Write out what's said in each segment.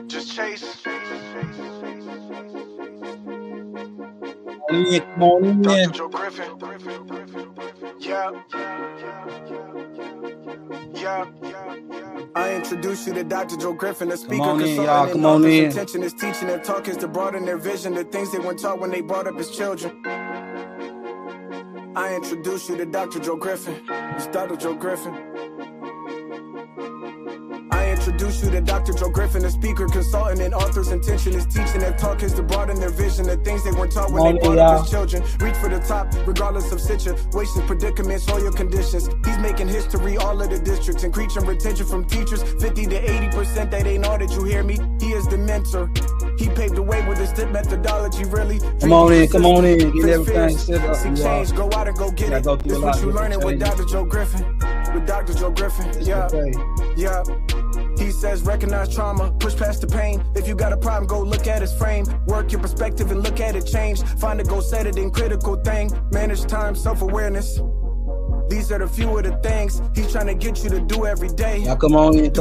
Just chase. Come on in. Dr. Joe Griffin. Yeah. I introduce you to Dr. Joe Griffin, the speaker, consultant, and author's intention is teaching their talk is to broaden their vision, the things they weren't taught when they brought up as children. I introduce you to Dr. Joe Griffin. It's Dr. Joe Griffin. I introduce you to Dr. Joe Griffin, the speaker, consultant, and author's intention is teaching their talk is to broaden their vision, the things they weren't taught when they brought up as children. Reach for the top, regardless of situations, predicaments, or your conditions. He's making history, all of the districts, increasing retention from teachers, 50 to 80%. They ain't all that you hear me. He is the mentor. He paved the way with his tip methodology, really. Come on in, get everything set up. See change, go out and go get it. This is what you learning with Dr. Joe Griffin. With Dr. Joe Griffin, yeah. He says recognize trauma, push past the pain. If you got a problem, go look at his frame. Work your perspective and look at it change. Find a goal, set it in critical thing. Manage time, self-awareness. These are the few of the things he's trying to get you to do every day. Now come on in.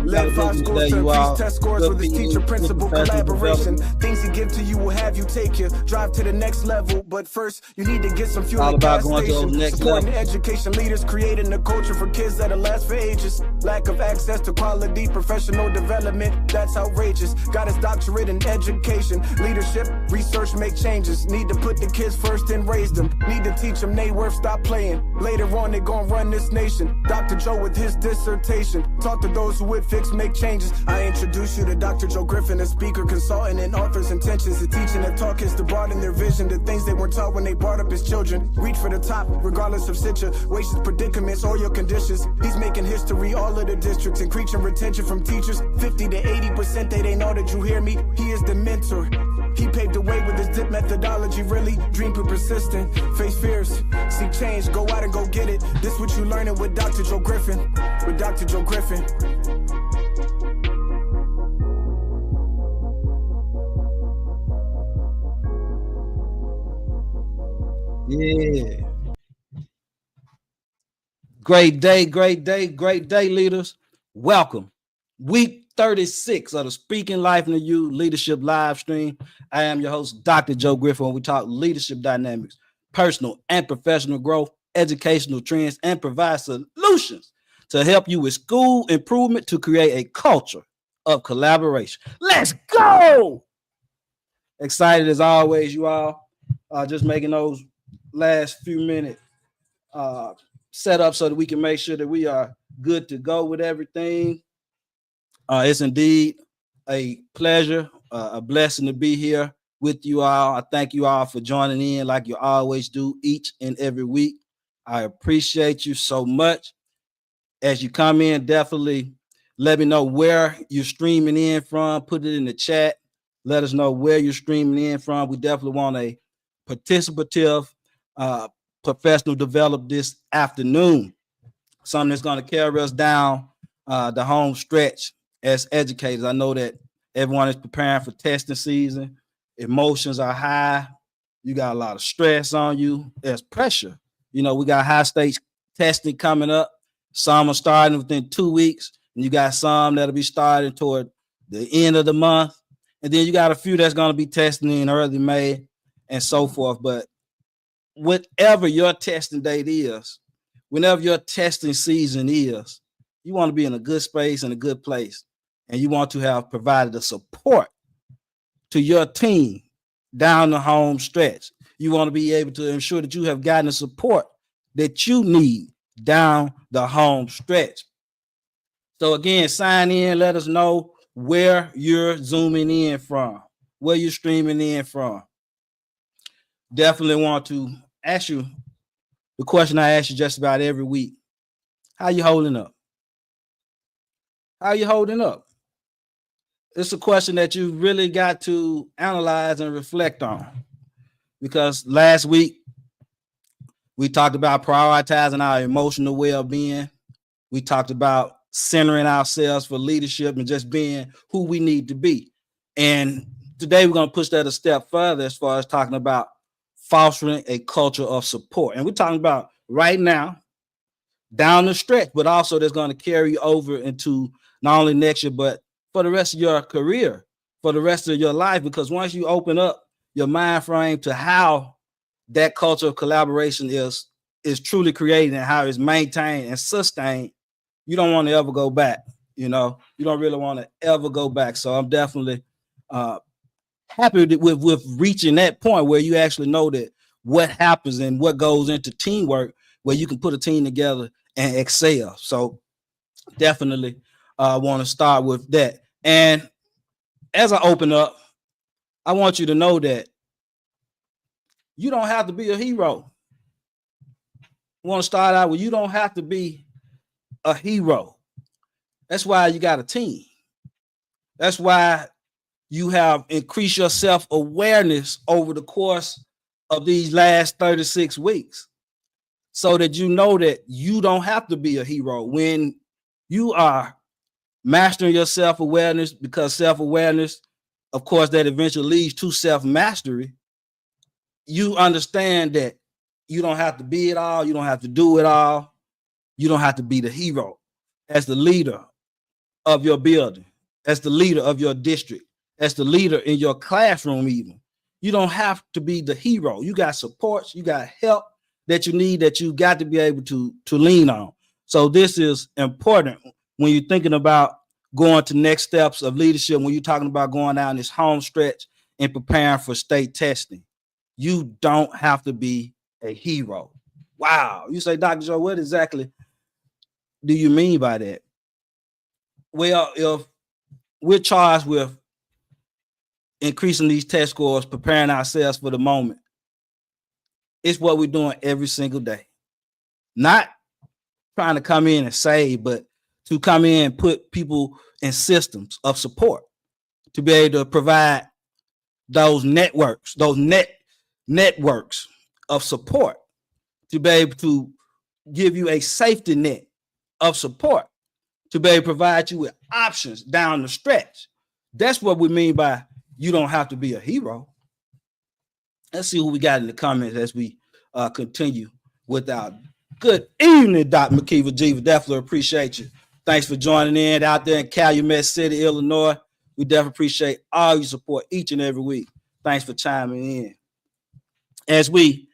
Led 5 schools to increase test scores with his teacher, principal, collaboration. Things he give to you will have you take you drive to the next level. But first, you need to get some fuel at gas station. Supporting education leaders, creating a culture for kids that'll last for ages. Lack of access to quality professional development, that's outrageous. Got his doctorate in education, leadership, research, make changes. Need to put the kids first and raise them. Need to teach them they worth, stop playing. Later on, they gon' run this nation. Dr. Joe with his dissertation. Talk to those who would fix, make changes. I introduce you to Dr. Joe Griffin, a speaker, consultant, and author's intentions. The teaching that talk is to broaden their vision, the things they weren't taught when they brought up as children. Reach for the top, regardless of situations, predicaments, or your conditions. He's making history, all of the districts, increasing retention from teachers, 50 to 80%. They ain't all that you hear me. He is the mentor. He paved the way with his dip methodology, really. Dream be persistent, face fears, seek change, go out and go get it. This what you learning with Dr. Joe Griffin. With Dr. Joe Griffin. Yeah. Great day, leaders. Welcome. Week 36 of the Speaking Life into You Leadership Live Stream. I am your host, Dr. Joe Griffin, where we talk leadership dynamics, personal and professional growth, educational trends, and provide solutions to help you with school improvement to create a culture of collaboration. Let's go! Excited as always, you all. Just making those last few minute set up so that we can make sure that we are good to go with everything. It's indeed a pleasure, a blessing to be here with you all. I thank you all for joining in like you always do each and every week. I appreciate you so much. As you come in, definitely let me know where you're streaming in from. Put it in the chat. Let us know where you're streaming in from. We definitely want a participative professional develop this afternoon. Something that's going to carry us down the home stretch as educators. I know that everyone is preparing for testing season. Emotions are high. You got a lot of stress on you. There's pressure. You know, we got high stakes testing coming up. Some are starting within 2 weeks, and you got some that'll be starting toward the end of the month. And then you got a few that's going to be testing in early May and so forth. But whatever your testing date is, whenever your testing season is, you want to be in a good space and a good place. And you want to have provided the support to your team down the home stretch. You want to be able to ensure that you have gotten the support that you need down the home stretch. So again, sign in, let us know where you're zooming in from, where you're streaming in from. Definitely want to ask you the question I ask you just about every week. How you holding up? How you holding up? It's a question that you really got to analyze and reflect on, because last week we talked about prioritizing our emotional well-being. We talked about centering ourselves for leadership and just being who we need to be. And today we're going to push that a step further as far as talking about fostering a culture of support. And we're talking about right now, down the stretch, but also that's going to carry over into not only next year, but for the rest of your career, for the rest of your life. Because once you open up your mind frame to how that culture of collaboration is truly created and how it's maintained and sustained, you don't want to ever go back. You know, you don't really want to ever go back. So I'm definitely happy with reaching that point where you actually know that what happens and what goes into teamwork, where you can put a team together and excel. So definitely want to start with that. And as I open up, I want you to know that you don't have to be a hero. I want to start out with, you don't have to be a hero. That's why you got a team. That's why you have increased your self-awareness over the course of these last 36 weeks, so that you know that you don't have to be a hero. When you are mastering your self-awareness, because self-awareness, of course, that eventually leads to self-mastery, you understand that you don't have to be it all. You don't have to do it all. You don't have to be the hero. As the leader of your building, as the leader of your district, as the leader in your classroom, even, you don't have to be the hero. You got supports, you got help that you need, that you got to be able to lean on. So this is important when you're thinking about going to next steps of leadership, when you're talking about going down this home stretch and preparing for state testing. You don't have to be a hero. Wow. You say, Dr. Joe, what exactly do you mean by that? Well, if we're charged with increasing these test scores, preparing ourselves for the moment, it's what we're doing every single day. Not trying to come in and save, but to come in and put people in systems of support to be able to provide those networks, those networks of support, to be able to give you a safety net of support, to be able to provide you with options down the stretch. That's what we mean by you don't have to be a hero. Let's see who we got in the comments as we continue with our good evening, Dr. McKeever Jeeva. Definitely appreciate you. Thanks for joining in out there in Calumet City, Illinois. We definitely appreciate all your support each and every week. Thanks for chiming in. As we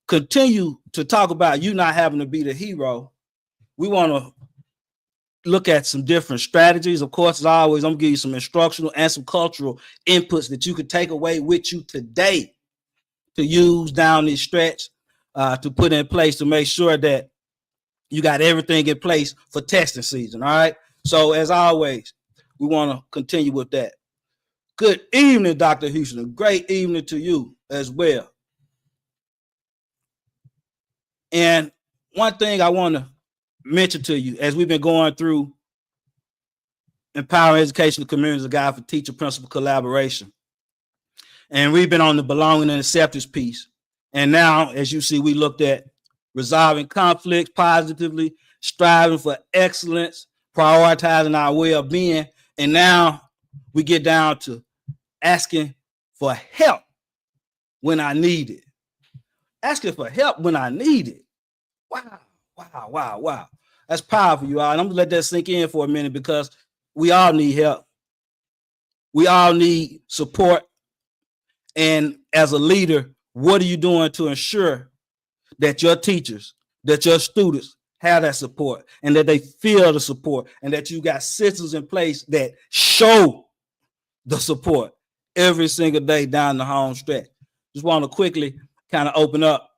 continue to talk about you not having to be the hero, we want to look at some different strategies. Of course, as always, I'm going to give you some instructional and some cultural inputs that you could take away with you today to use down this stretch, to put in place to make sure that you got everything in place for testing season. All right. So as always, we want to continue with that. Good evening, Dr. Houston. Great evening to you as well. And one thing I want to mention to you, as we've been going through Empowering Educational Communities, a guide for teacher principal collaboration, and we've been on the belonging and acceptance piece. And now, as you see, we looked at resolving conflicts positively, striving for excellence, prioritizing our well-being. And now we get down to asking for help when I need it. Asking for help when I need it. Wow, wow, wow, wow. That's powerful, you all. And I'm gonna let that sink in for a minute, because we all need help. We all need support. And as a leader, what are you doing to ensure that your teachers, that your students have that support, and that they feel the support, and that you got systems in place that show the support every single day down the home stretch? Just want to quickly kind of open up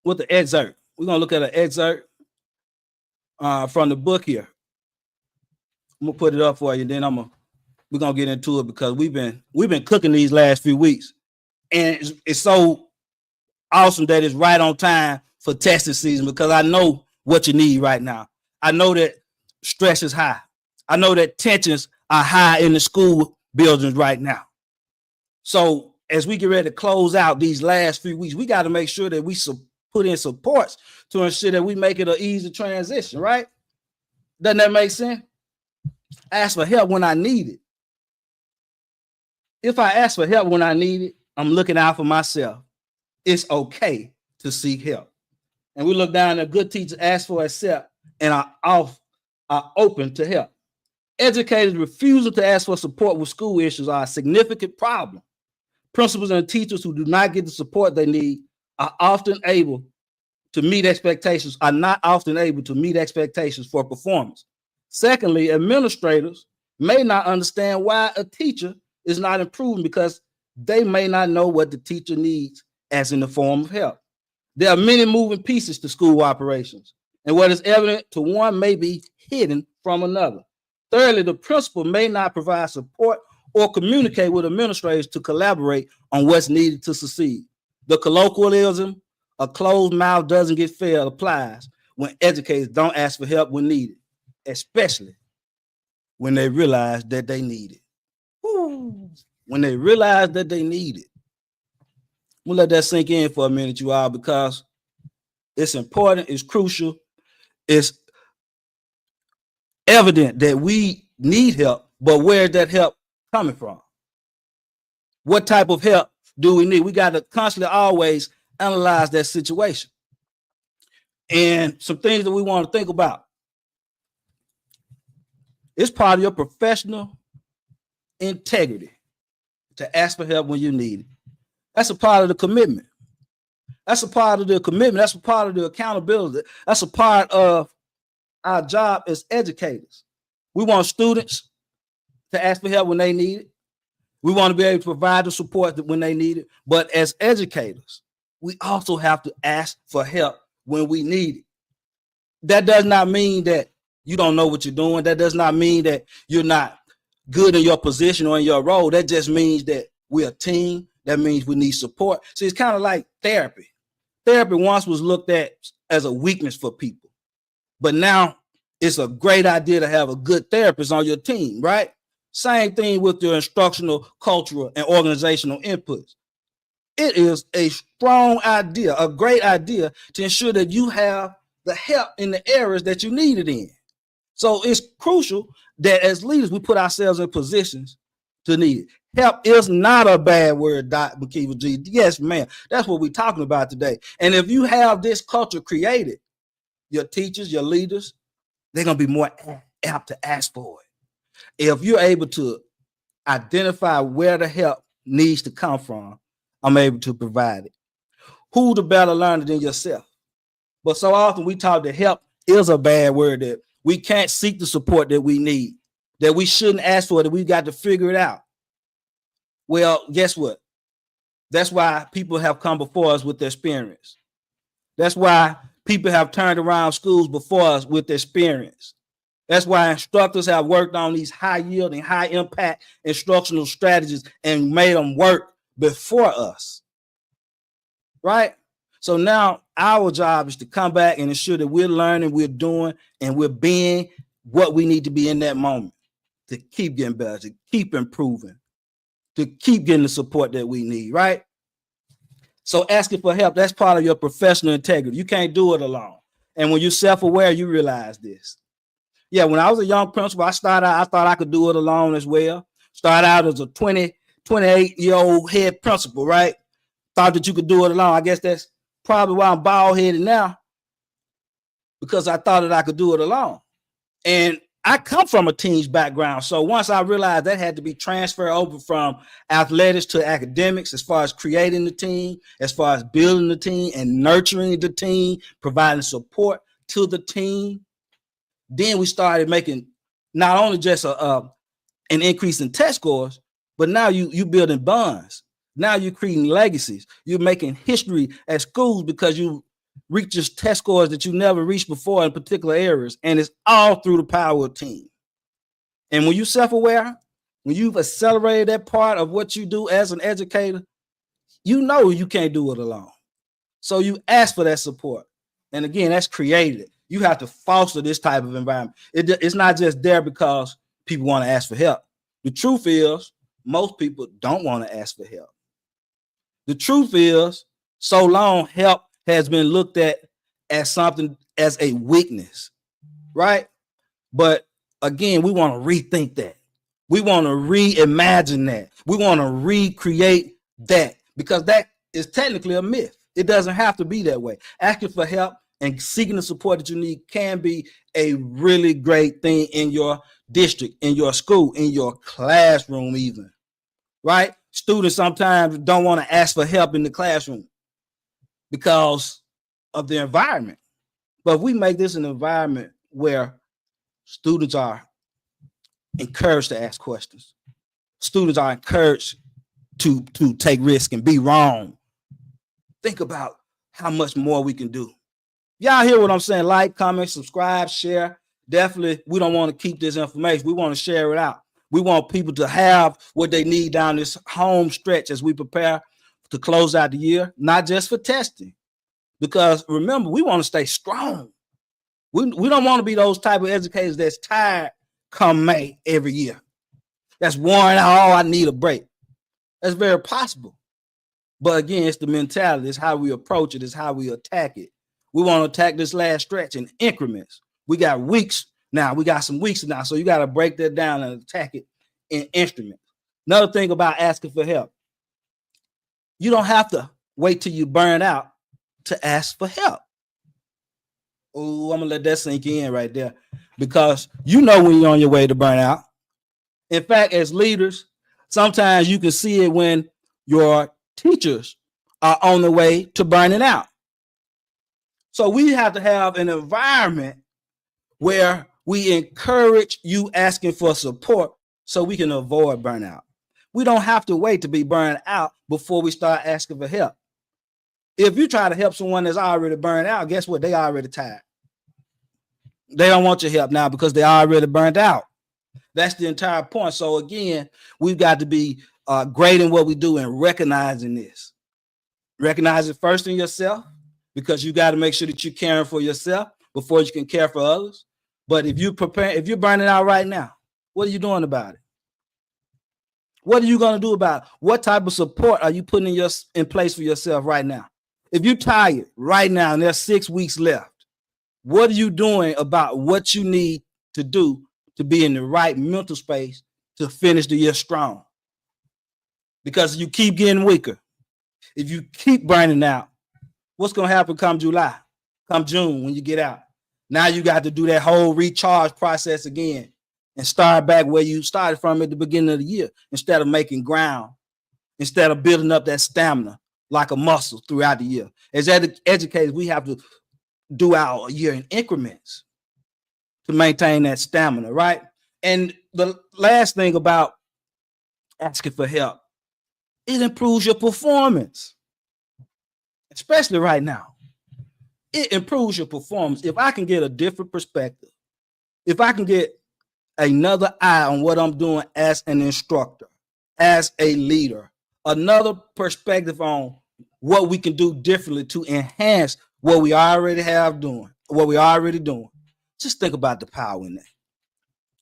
with the excerpt. We're going to look at an excerpt from the book here. I'm going to put it up for you, and then we're going to get into it, because we've been cooking these last few weeks. And it's so awesome that it's right on time for testing season, because I know what you need right now. I know that stress is high. I know that tensions are high in the school buildings right now. So as we get ready to close out these last few weeks, we got to make sure that we put in supports to ensure that we make it an easy transition, right? Doesn't that make sense? Ask for help when I need it. If I ask for help when I need it, I'm looking out for myself. It's okay to seek help. And we look down at good teachers ask for accept and are off are open to help. Educators' refusal to ask for support with school issues are a significant problem. Principals and teachers who do not get the support they need are not often able to meet expectations for performance. Secondly, administrators may not understand why a teacher is not improving because they may not know what the teacher needs as in the form of help. There are many moving pieces to school operations, and what is evident to one may be hidden from another. Thirdly, the principal may not provide support or communicate with administrators to collaborate on what's needed to succeed. The colloquialism, a closed mouth doesn't get fed, applies when educators don't ask for help when needed, especially when they realize that they need it. Woo. When they realize that they need it. We'll let that sink in for a minute, you all, because it's important, it's crucial, it's evident that we need help, but where's that help coming from? What type of help do we need? We got to constantly always analyze that situation. And some things that we want to think about. It's part of your professional integrity to ask for help when you need it. That's a part of the commitment. That's a part of the commitment. That's a part of the accountability. That's a part of our job as educators. We want students to ask for help when they need it. We want to be able to provide the support when they need it. But as educators, we also have to ask for help when we need it. That does not mean that you don't know what you're doing. That does not mean that you're not good in your position or in your role. That just means that we're a team. That means we need support. So it's kind of like therapy. Therapy once was looked at as a weakness for people, but now it's a great idea to have a good therapist on your team, right? Same thing with your instructional, cultural, and organizational inputs. It is a strong idea, a great idea to ensure that you have the help in the areas that you need it in. So it's crucial that as leaders, we put ourselves in positions to need it. Help is not a bad word, Dr. McKeever G. Yes, ma'am. That's what we're talking about today. And if you have this culture created, your teachers, your leaders, they're going to be more apt to ask for it. If you're able to identify where the help needs to come from, I'm able to provide it. Who the better learner than yourself? But so often we talk that help is a bad word, that we can't seek the support that we need, that we shouldn't ask for it, that we got to figure it out. Well, guess what? That's why people have come before us with their experience. That's why people have turned around schools before us with their experience. That's why instructors have worked on these high yielding, high impact instructional strategies and made them work before us. Right? So now our job is to come back and ensure that we're learning, we're doing, and we're being what we need to be in that moment to keep getting better, to keep improving, to keep getting the support that we need, right? So asking for help, that's part of your professional integrity. You can't do it alone. And when you're self-aware, you realize this. Yeah, when I was a young principal, I thought I could do it alone as well. Started out as a 28-year-old head principal, right? Thought that you could do it alone. I guess that's probably why I'm bald-headed now, because I thought that I could do it alone. And I come from a team's background. So once I realized that had to be transferred over from athletics to academics, as far as creating the team, as far as building the team and nurturing the team, providing support to the team, then we started making not only just an increase in test scores, but now you building bonds. Now you're creating legacies. You're making history at schools because you reach just test scores that you never reached before in particular areas. And it's all through the power of team. And when you're self-aware, when you've accelerated that part of what you do as an educator, you know you can't do it alone. So you ask for that support. And again, that's created. You have to foster this type of environment. It's not just there because people want to ask for help. The truth is, most people don't want to ask for help. The truth is, so long help has been looked at as something, as a weakness, right? But again, we want to rethink that. We want to reimagine that. We want to recreate that, because that is technically a myth. It doesn't have to be that way. Asking for help and seeking the support that you need can be a really great thing in your district, in your school, in your classroom even, right? Students sometimes don't want to ask for help in the classroom because of the environment. But if we make this an environment where students are encouraged to ask questions, students are encouraged to take risks and be wrong, think about how much more we can do. Y'all hear what I'm saying? Like, comment, subscribe, share. Definitely, we don't want to keep this information. We want to share it out. We want people to have what they need down this home stretch as we prepare to close out the year, not just for testing. Because remember, we want to stay strong. We don't want to be those type of educators that's tired come May every year. That's worn out. Oh, I need a break. That's very possible. But again, it's the mentality. It's how we approach it. It's how we attack it. We want to attack this last stretch in increments. We got weeks now. We got some weeks now. So you got to break that down and attack it in instruments. Another thing about asking for help. You don't have to wait till you burn out to ask for help. Oh, I'm going to let that sink in right there, because you know when you're on your way to burn out. In fact, as leaders, sometimes you can see it when your teachers are on the way to burning out. So we have to have an environment where we encourage you asking for support so we can avoid burnout. We don't have to wait to be burned out before we start asking for help. If you try to help someone that's already burned out, guess what? They already tired. They don't want your help now because they already burned out. That's the entire point. So again, we've got to be great in what we do and recognizing this. Recognize it first in yourself, because you got to make sure that you're caring for yourself before you can care for others. But if you're burning out right now, what are you doing about it? What are you going to do about it? What type of support are you putting in place for yourself right now? If you're tired right now and there's 6 weeks left, what are you doing about what you need to do to be in the right mental space to finish the year strong? Because you keep getting weaker. If you keep burning out, what's going to happen come July, come June when you get out? Now you got to do that whole recharge process again and start back where you started from at the beginning of the year, instead of making ground, instead of building up that stamina like a muscle throughout the year. As educators, we have to do our year in increments to maintain that stamina, right? And the last thing about asking for help, it improves your performance, especially right now. It improves your performance. If I can get a different perspective, if I can get another eye on what I'm doing as an instructor, as a leader, another perspective on what we can do differently to enhance what we already have doing, what we already doing. Just think about the power in that.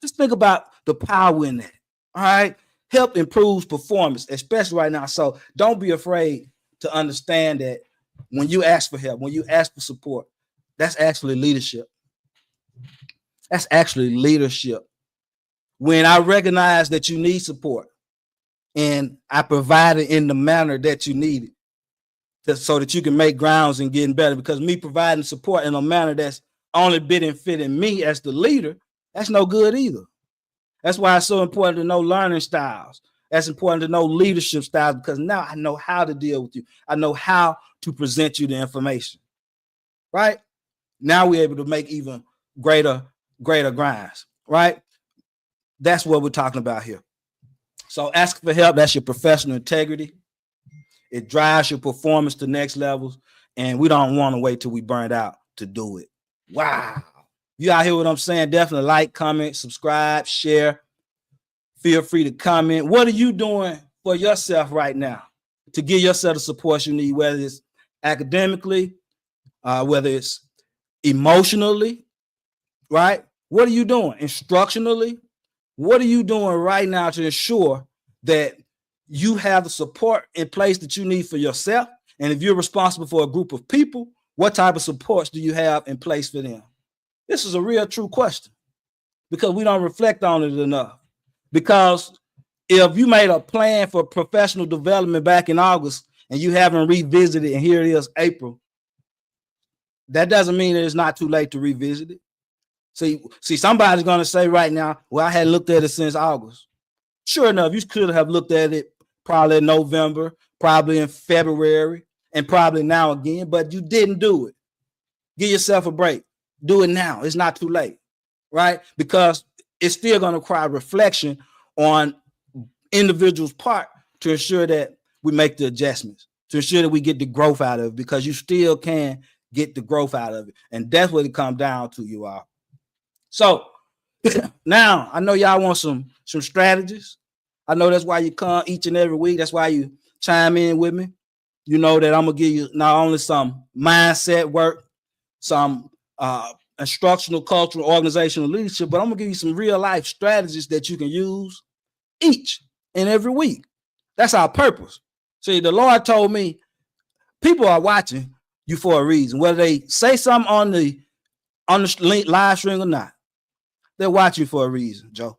Just think about the power in that. All right. Help improves performance, especially right now. So don't be afraid to understand that when you ask for help, when you ask for support, that's actually leadership. That's actually leadership. When I recognize that you need support and I provide it in the manner that you need it, so that you can make grounds and getting better, because me providing support in a manner that's only fitting me as the leader, that's no good either. That's why it's so important to know learning styles. That's important to know leadership styles, because now I know how to deal with you. I know how to present you the information, right? Now we're able to make even greater grinds, right? That's what we're talking about here. So ask for help. That's your professional integrity. It drives your performance to next levels, and we don't want to wait till we burned out to do it. Wow. You out here what I'm saying? Definitely like, comment, subscribe, share. Feel free to comment. What are you doing for yourself right now to give yourself the support you need, whether it's academically, whether it's emotionally, right? What are you doing instructionally? What are you doing right now to ensure that you have the support in place that you need for yourself? And if you're responsible for a group of people, what type of supports do you have in place for them? This is a real true question, because we don't reflect on it enough. Because if you made a plan for professional development back in August and you haven't revisited, and here it is April, that doesn't mean that it's not too late to revisit it. See, somebody's going to say right now, well, I hadn't looked at it since August. Sure enough, you could have looked at it probably in November, probably in February, and probably now again, but you didn't do it. Give yourself a break. Do it now. It's not too late, right? Because it's still going to require reflection on individuals' part to ensure that we make the adjustments, to ensure that we get the growth out of it, because you still can get the growth out of it. And that's what it comes down to, you all. So now I know y'all want some strategies. I know that's why you come each and every week. That's why you chime in with me. You know that I'm going to give you not only some mindset work, some instructional, cultural, organizational leadership, but I'm going to give you some real life strategies that you can use each and every week. That's our purpose. See, the Lord told me people are watching you for a reason, whether they say something on the live stream or not. They're watching for a reason, Joe.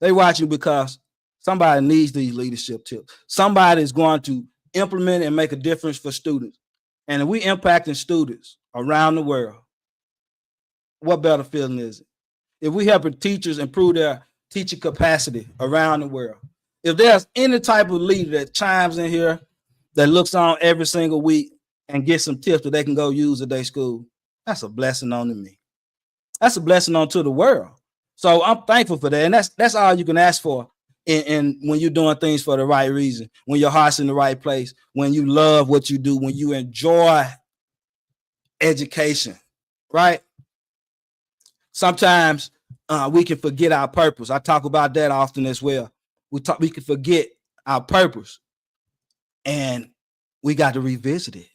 They watching because somebody needs these leadership tips. Somebody is going to implement and make a difference for students. And if we impacting students around the world, what better feeling is it? If we helping teachers improve their teaching capacity around the world, if there's any type of leader that chimes in here, that looks on every single week and gets some tips that they can go use at their school, that's a blessing on to me. That's a blessing onto the world. So I'm thankful for that. And that's all you can ask for in when you're doing things for the right reason, when your heart's in the right place, when you love what you do, when you enjoy education, right? Sometimes we can forget our purpose. I talk about that often as well. We can forget our purpose, and we got to revisit it.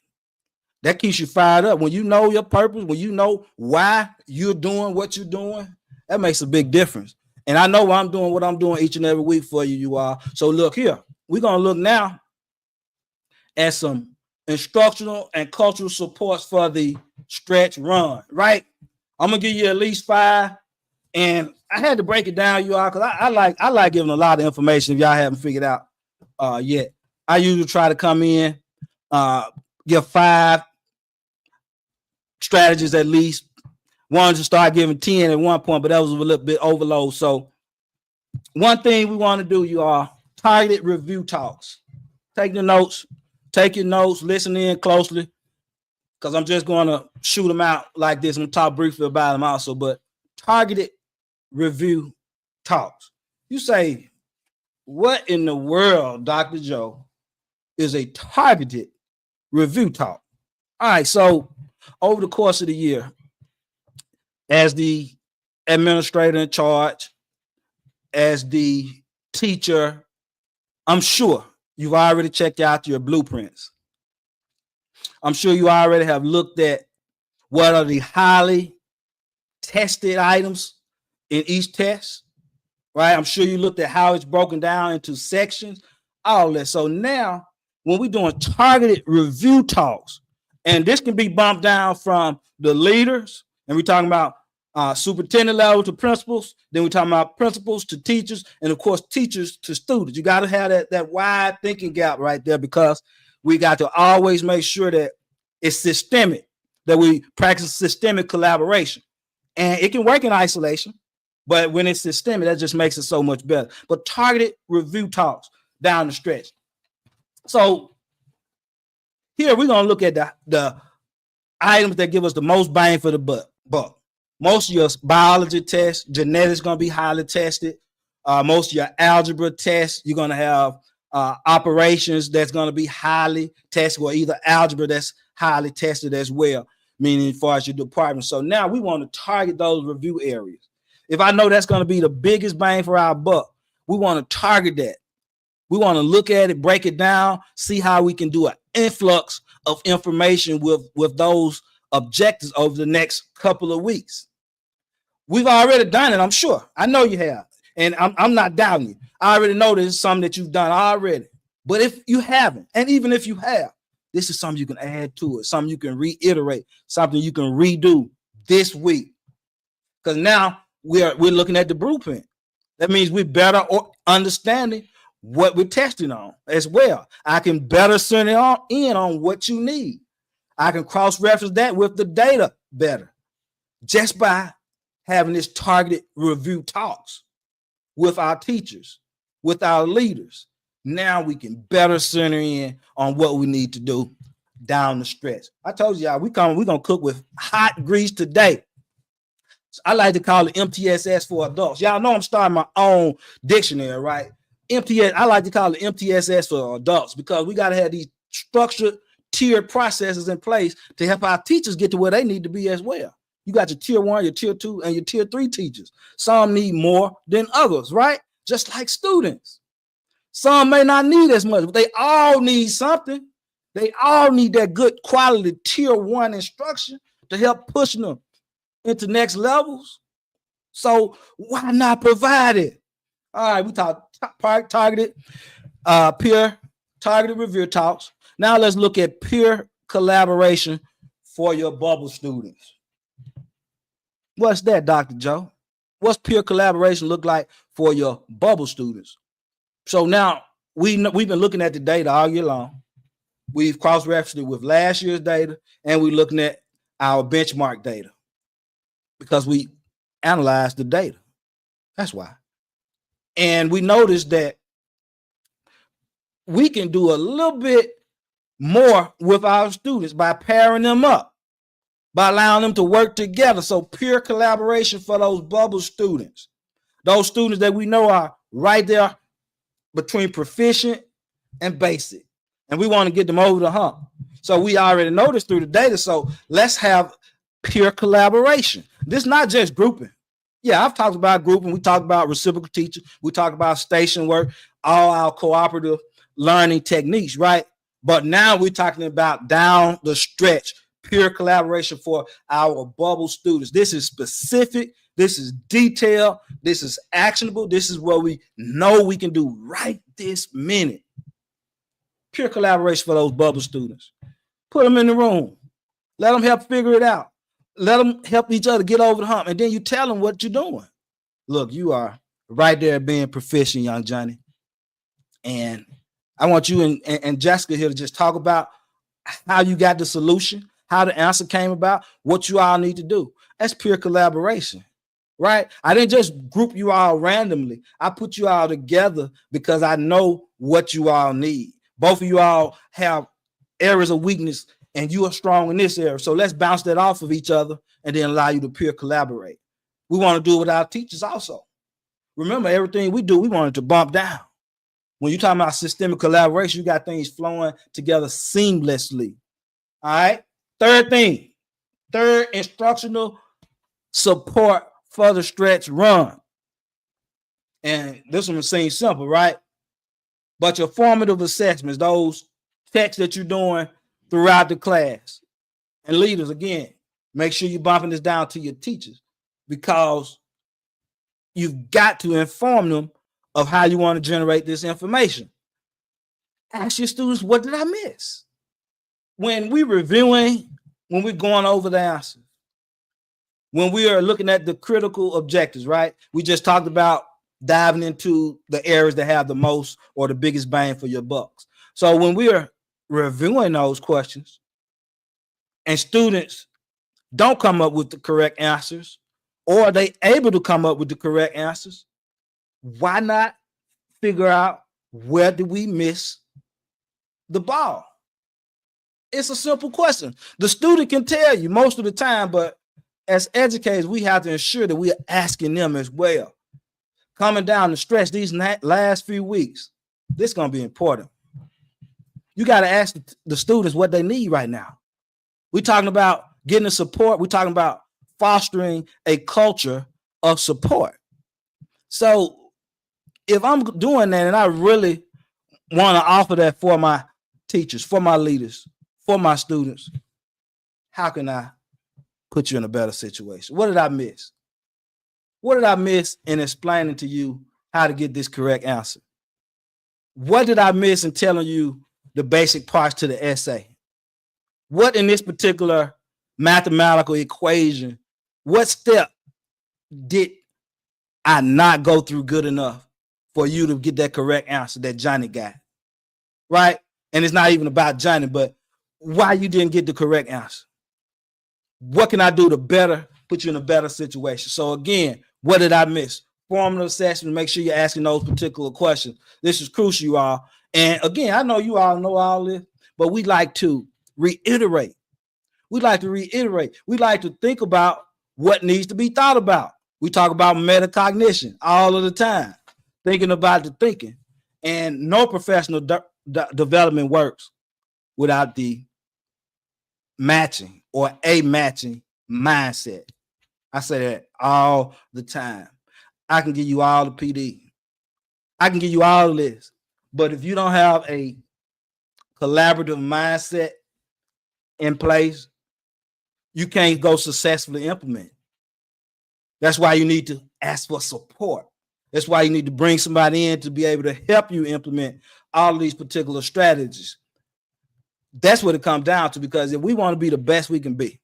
That keeps you fired up. When you know your purpose, when you know why you're doing what you're doing, that makes a big difference. And I know I'm doing what I'm doing each and every week for you all. So look here. We're going to look now at some instructional and cultural supports for the stretch run, right? I'm going to give you at least 5. And I had to break it down, you all, because I like giving a lot of information if y'all haven't figured out yet. I usually try to come in, give 5 strategies at least. Wanted to start giving 10 at one point, but that was a little bit overload. So one thing we want to do, you all, targeted review talks. Take your notes, listen in closely, because I'm just going to shoot them out like this. I'm going to talk briefly about them also, but targeted review talks. You say, what in the world, Dr. Joe, is a targeted review talk? All right, so over the course of the year, as the administrator in charge, as the teacher, I'm sure you've already checked out your blueprints. I'm sure you already have looked at what are the highly tested items in each test, right? I'm sure you looked at how it's broken down into sections, all that. So now when we're doing targeted review talks, and this can be bumped down from the leaders, and we're talking about superintendent level to principals, then we're talking about principals to teachers, and of course, teachers to students. You got to have that wide thinking gap right there, because we got to always make sure that it's systemic, that we practice systemic collaboration. And it can work in isolation, but when it's systemic, that just makes it so much better. But targeted review talks down the stretch. So here we're going to look at the items that give us the most bang for the buck. Most of your biology tests, genetics going to be highly tested. Most of your algebra tests, you're going to have operations that's going to be highly tested, or either algebra that's highly tested as well, meaning as far as your department. So now we want to target those review areas. If I know that's going to be the biggest bang for our buck, we want to target that. We want to look at it, break it down, see how we can do an influx of information with those objectives over the next couple of weeks. We've already done it, I'm sure. I know you have. And I'm not doubting you. I already know this is something that you've done already. But if you haven't, and even if you have, this is something you can add to it, something you can reiterate, something you can redo this week. Because now we're looking at the blueprint. That means we're better understanding what we're testing on as well. I can better send it in on what you need. I can cross-reference that with the data better just by having this targeted review talks with our teachers, with our leaders. Now we can better center in on what we need to do down the stretch. I told y'all we're gonna cook with hot grease today. I like to call it MTSS for adults. Y'all know I'm starting my own dictionary, right? I like to call it MTSS for adults because we got to have these structured tiered processes in place to help our teachers get to where they need to be as well. You got your tier 1, your tier 2, and your tier 3 teachers. Some need more than others, right? Just like students. Some may not need as much, but they all need something. They all need that good quality tier 1 instruction to help push them into next levels. So why not provide it? All right, we talk targeted peer targeted review talks. Now let's look at peer collaboration for your bubble students. What's that, Dr. Joe? What's peer collaboration look like for your bubble students? So now we've been looking at the data all year long. We've cross-referenced it with last year's data, and we're looking at our benchmark data because we analyzed the data. That's why. And we noticed that we can do a little bit more with our students by pairing them up, by allowing them to work together. So peer collaboration for those bubble students, those students that we know are right there between proficient and basic, and we want to get them over the hump. So we already noticed through the data. So let's have peer collaboration. This is not just grouping. Yeah, I've talked about grouping. We talked about reciprocal teaching. We talked about station work, all our cooperative learning techniques, right? But now we're talking about down the stretch, peer collaboration for our bubble students. This is specific. This is detailed. This is actionable. This is what we know we can do right this minute. Peer collaboration for those bubble students. Put them in the room. Let them help figure it out. Let them help each other get over the hump. And then you tell them what you're doing. Look, you are right there being proficient, young Johnny. And I want you and Jessica here to just talk about how you got the solution, how the answer came about, what you all need to do. That's peer collaboration, right? I didn't just group you all randomly. I put you all together because I know what you all need. Both of you all have areas of weakness and you are strong in this area. So let's bounce that off of each other and then allow you to peer collaborate. We want to do it with our teachers also. Remember, everything we do, we want it to bump down. When you're talking about systemic collaboration, you got things flowing together seamlessly. All right. Third instructional support for the stretch run. And this one seems simple, right? But your formative assessments, those checks that you're doing throughout the class, and leaders, again, make sure you're bumping this down to your teachers because you've got to inform them of how you want to generate this information. Ask your students, what did I miss? When we're reviewing, when we're going over the answers, when we are looking at the critical objectives, right? We just talked about diving into the areas that have the most or the biggest bang for your bucks. So when we are reviewing those questions and students don't come up with the correct answers, or they able to come up with the correct answers, why not figure out where did we miss the ball? It's a simple question. The student can tell you most of the time, but as educators, we have to ensure that we are asking them as well. Coming down the stretch these last few weeks, this is going to be important. You got to ask the students what they need right now. We're talking about getting the support. We're talking about fostering a culture of support. So if I'm doing that and I really want to offer that for my teachers, for my leaders, for my students, how can I put you in a better situation? What did I miss? What did I miss in explaining to you how to get this correct answer? What did I miss in telling you the basic parts to the essay? What in this particular mathematical equation, what step did I not go through good enough for you to get that correct answer that Johnny got? Right? And it's not even about Johnny, but why you didn't get the correct answer. What can I do to better put you in a better situation? So again, what did I miss? Formative assessment, make sure you're asking those particular questions. This is crucial, you all. And again, I know you all know all this, but we like to reiterate. We like to think about what needs to be thought about. We talk about metacognition all of the time, thinking about the thinking. And no professional development works without the matching or a matching mindset. I say that all the time. I can give you all the PD. I can give you all of this. But if you don't have a collaborative mindset in place, you can't go successfully implement. That's why you need to ask for support. That's why you need to bring somebody in to be able to help you implement all of these particular strategies. That's what it comes down to, because if we want to be the best we can be,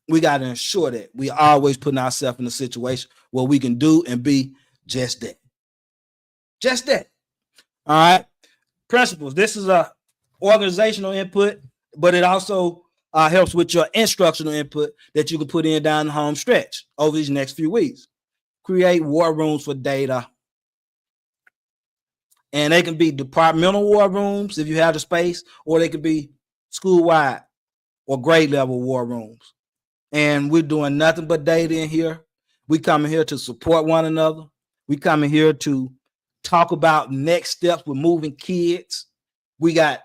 we got to ensure that we always putting ourselves in a situation where we can do and be just that. Just that. All right. Principles. This is a organizational input, but it also helps with your instructional input that you can put in down the home stretch over these next few weeks. Create war rooms for data. And they can be departmental war rooms if you have the space, or they could be school-wide or grade level war rooms. And we're doing nothing but data in here. We coming here to support one another. We coming here to talk about next steps with moving kids. We got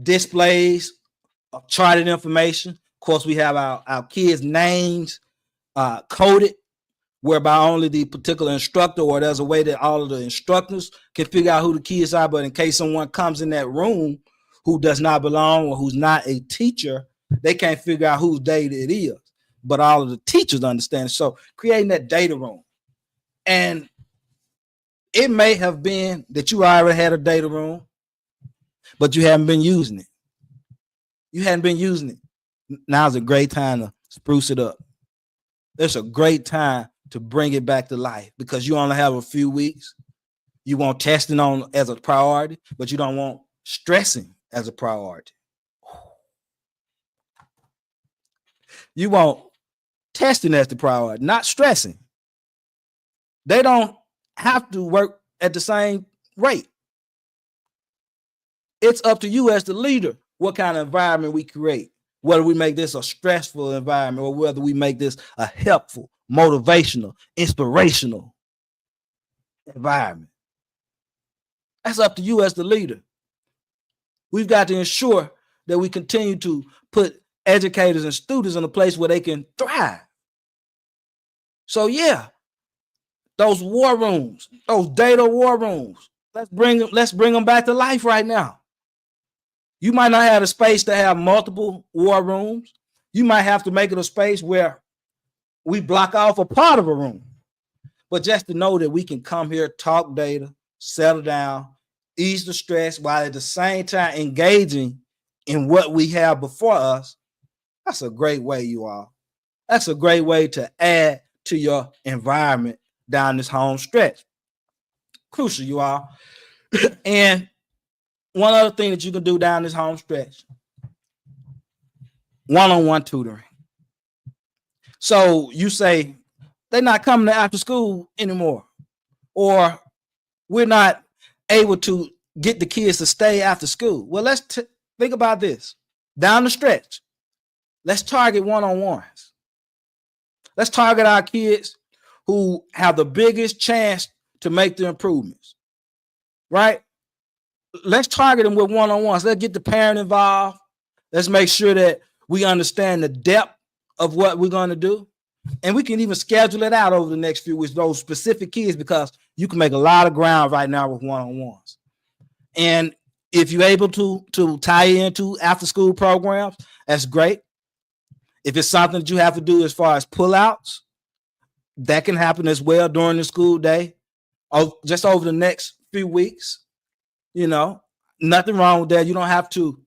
displays of charted information. Of course, we have our kids' names coded, whereby only the particular instructor, or there's a way that all of the instructors can figure out who the kids are. But in case someone comes in that room who does not belong or who's not a teacher, they can't figure out whose data it is. But all of the teachers understand it. So creating that data room. And it may have been that you already had a data room, but you haven't been using it. You hadn't been using it. Now's a great time to spruce it up. It's a great time to bring it back to life, because you only have a few weeks. You want testing on as a priority, but you don't want stressing as a priority. You want testing as the priority, not stressing. They don't have to work at the same rate. It's up to you as the leader what kind of environment we create, whether we make this a stressful environment or whether we make this a helpful, motivational, inspirational environment. That's up to you as the leader. We've got to ensure that we continue to put educators and students in a place where they can thrive. So yeah, those war rooms, those data war rooms, let's bring them back to life right now. You might not have a space to have multiple war rooms. You might have to make it a space where we block off a part of a room. But just to know that we can come here, talk data, settle down, ease the stress, while at the same time engaging in what we have before us, that's a great way, you all. That's a great way to add to your environment down this home stretch. Crucial, you all. And one other thing that you can do down this home stretch, one-on-one tutoring. So you say, they're not coming to after school anymore, or we're not able to get the kids to stay after school. Well, let's think about this. Down the stretch, let's target one-on-ones. Let's target our kids who have the biggest chance to make the improvements, right? Let's target them with one-on-ones. Let's get the parent involved. Let's make sure that we understand the depth of what we're going to do. And we can even schedule it out over the next few weeks, those specific kids, because you can make a lot of ground right now with one-on-ones. And if you're able to tie into after-school programs, that's great. If it's something that you have to do as far as pullouts, that can happen as well during the school day, or just over the next few weeks. You know, nothing wrong with that. You don't have to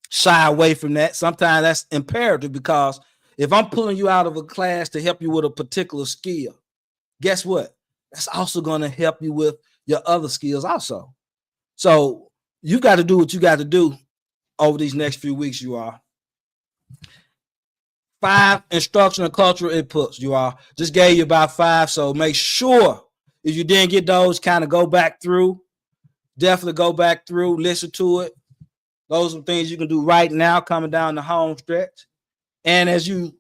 shy away from that. Sometimes that's imperative, because if I'm pulling you out of a class to help you with a particular skill, guess what? That's also going to help you with your other skills also. So you got to do what you got to do over these next few weeks, you all. 5 instructional and cultural inputs, you all. Just gave you about 5, so make sure if you didn't get those, kind of go back through. Definitely go back through, listen to it. Those are things you can do right now coming down the home stretch. And as you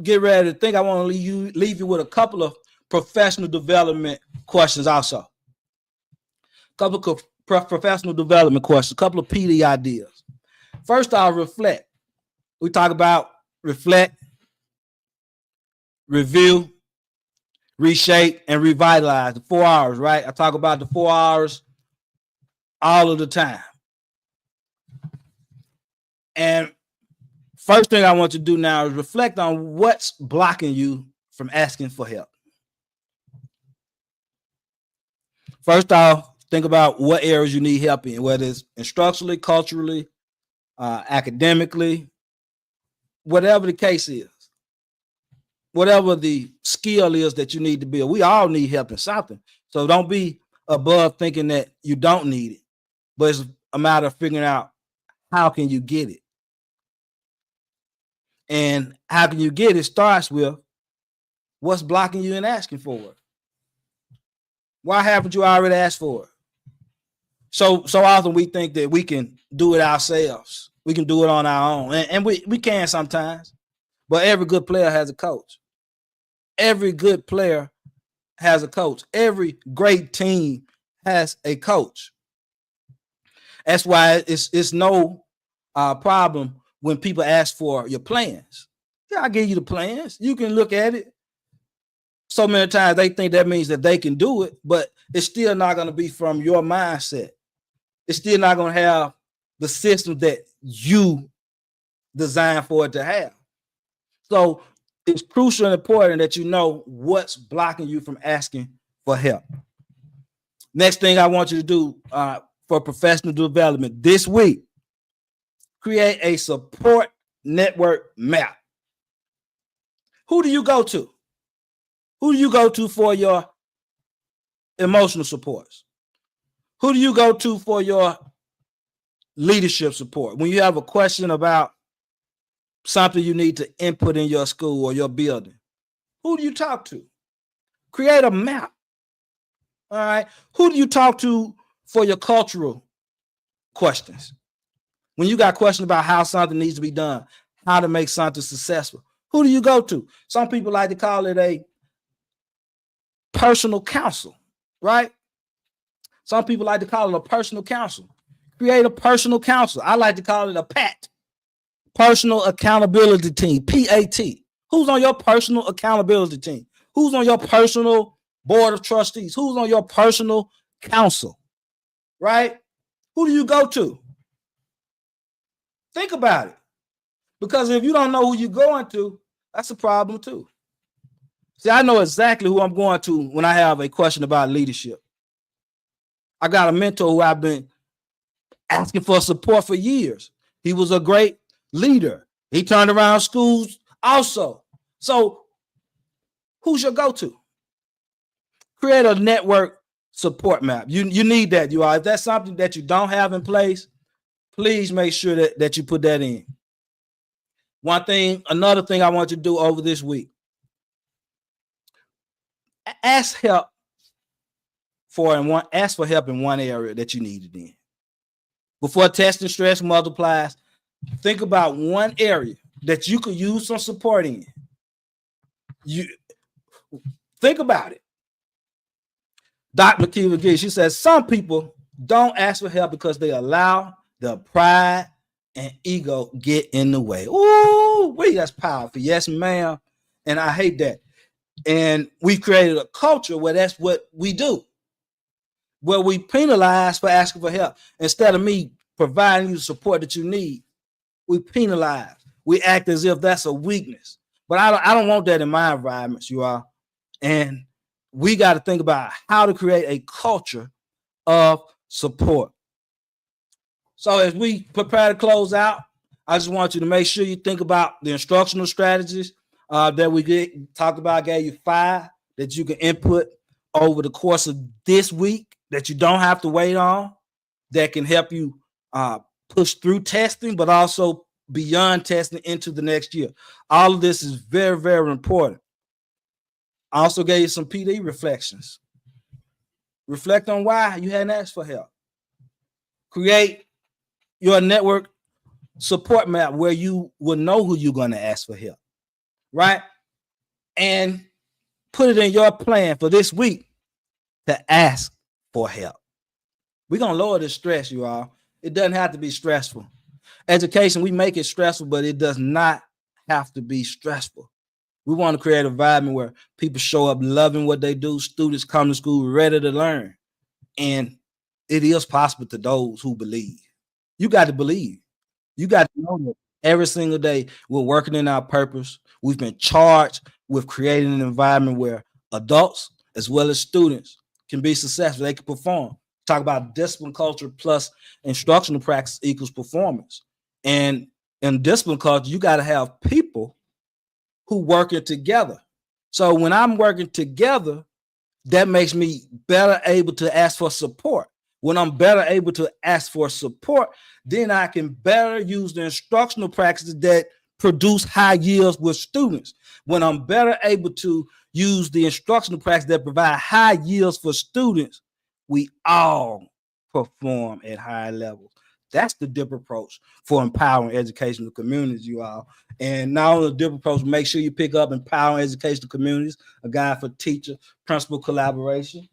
get ready to think, I want to leave you with a couple of professional development questions also. A couple of professional development questions, a couple of PD ideas. First, I'll reflect. We talk about reflect, review, reshape, and revitalize. The 4 hours, right? I talk about the 4 hours all of the time. And first thing I want you to do now is reflect on what's blocking you from asking for help. First off, think about what areas you need help in, whether it's instructionally, culturally, academically, whatever the case is, whatever the skill is that you need to build. We all need help in something. So don't be above thinking that you don't need it, but it's a matter of figuring out how can you get it. And how can you get it starts with what's blocking you in asking for it. Why haven't you already asked for it? So often we think that we can do it ourselves. We can do it on our own. And we can sometimes. But every good player has a coach. Every good player has a coach. Every great team has a coach. That's why it's no problem when people ask for your plans. Yeah, I'll give you the plans. You can look at it. So many times they think that means that they can do it, but it's still not going to be from your mindset. It's still not going to have the system that you designed for it to have. So it's crucial and important that you know what's blocking you from asking for help. Next thing I want you to do for professional development this week, create a support network map. Who do you go to? Who do you go to for your emotional supports? Who do you go to for your leadership support? When you have a question about something you need to input in your school or your building, who do you talk to? Create a map. All right. Who do you talk to for your cultural questions? When you got questions about how something needs to be done, how to make something successful, who do you go to? Some people like to call it a personal counsel, right? Some people like to call it a personal counsel. Create a personal counsel. I like to call it a PAT, personal accountability team, PAT. Who's on your personal accountability team? Who's on your personal board of trustees? Who's on your personal council, right? Who do you go to? Think about it. Because if you don't know who you're going to, that's a problem too. See, I know exactly who I'm going to when I have a question about leadership. I got a mentor who I've been asking for support for years. He was a great leader. He turned around schools also. So who's your go-to? Create a network support map. You need that, you all. If that's something that you don't have in place, please make sure that you put that in. Another thing I want you to do over this week, ask for help in one area that you need it in. Before testing stress multiplies, think about one area that you could use some support in. You think about it. Dr. Kiva Gee, she says some people don't ask for help because they allow their pride and ego get in the way. Ooh, wait, that's powerful. Yes, ma'am. And I hate that. And we've created a culture where that's what we do, where we penalize for asking for help. Instead of me providing you the support that you need, we penalize. We act as if that's a weakness. But I don't want that in my environments, you all. And we got to think about how to create a culture of support. So as we prepare to close out, I just want you to make sure you think about the instructional strategies that we talked about. I gave you 5 that you can input over the course of this week that you don't have to wait on, that can help you push through testing, but also beyond testing into the next year. All of this is very, very important. I also gave you some PD reflections. Reflect on why you hadn't asked for help. Create your network support map where you will know who you're going to ask for help, right? And put it in your plan for this week to ask for help. We're going to lower the stress, you all. It doesn't have to be stressful. Education, we make it stressful, but it does not have to be stressful. We want to create an environment where people show up loving what they do. Students come to school ready to learn. And it is possible to those who believe. You got to believe. You got to know that every single day we're working in our purpose. We've been charged with creating an environment where adults as well as students can be successful. They can perform. Talk about discipline culture plus instructional practice equals performance. And in discipline culture, you got to have people who working together. So when I'm working together, that makes me better able to ask for support. When I'm better able to ask for support, then I can better use the instructional practices that produce high yields with students. When I'm better able to use the instructional practices that provide high yields for students, we all perform at high levels. That's the DIP approach for empowering educational communities, you all. And now the DIP approach, make sure you pick up Empowering Educational Communities, a guide for teacher principal collaboration.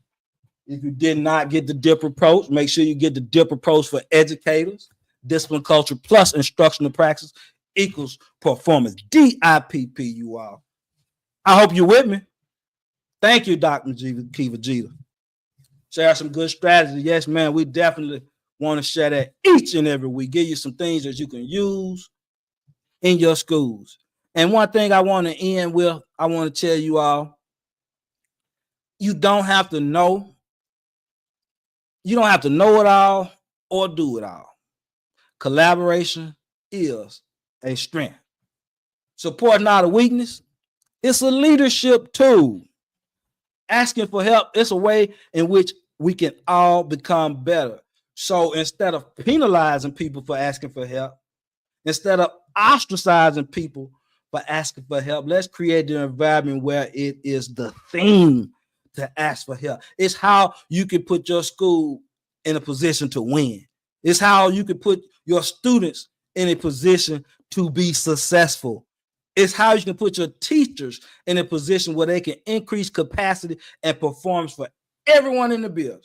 If you did not get the DIP approach, make sure you get the DIP approach for educators. Discipline culture plus instructional practice equals performance. DIPP, you all. I hope you're with me. Thank you, Dr. Kiva Jeter. Share some good strategies. Yes, man, we definitely want to share that each and every week. Give you some things that you can use in your schools. And one thing I want to end with, I want to tell you all, you don't have to know. You don't have to know it all or do it all. Collaboration is a strength. Support not a weakness. It's a leadership tool. Asking for help is a way in which we can all become better. So instead of penalizing people for asking for help, instead of ostracizing people for asking for help, let's create an environment where it is the thing to ask for help. It's how you can put your school in a position to win. It's how you can put your students in a position to be successful. It's how you can put your teachers in a position where they can increase capacity and performance for everyone in the building.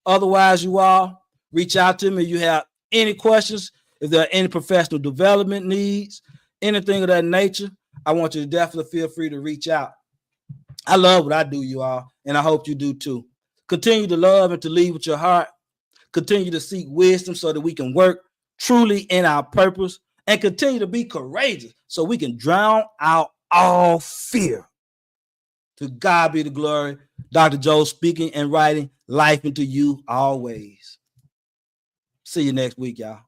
Otherwise, you all reach out to me if you have any questions, if there are any professional development needs, anything of that nature. I want you to definitely feel free to reach out. I love what I do, you all, and I hope you do too. Continue to love and to lead with your heart. Continue to seek wisdom so that we can work truly in our purpose, and continue to be courageous so we can drown out all fear. To God be the glory. Dr. Joe speaking and writing life into you always. See you next week, y'all.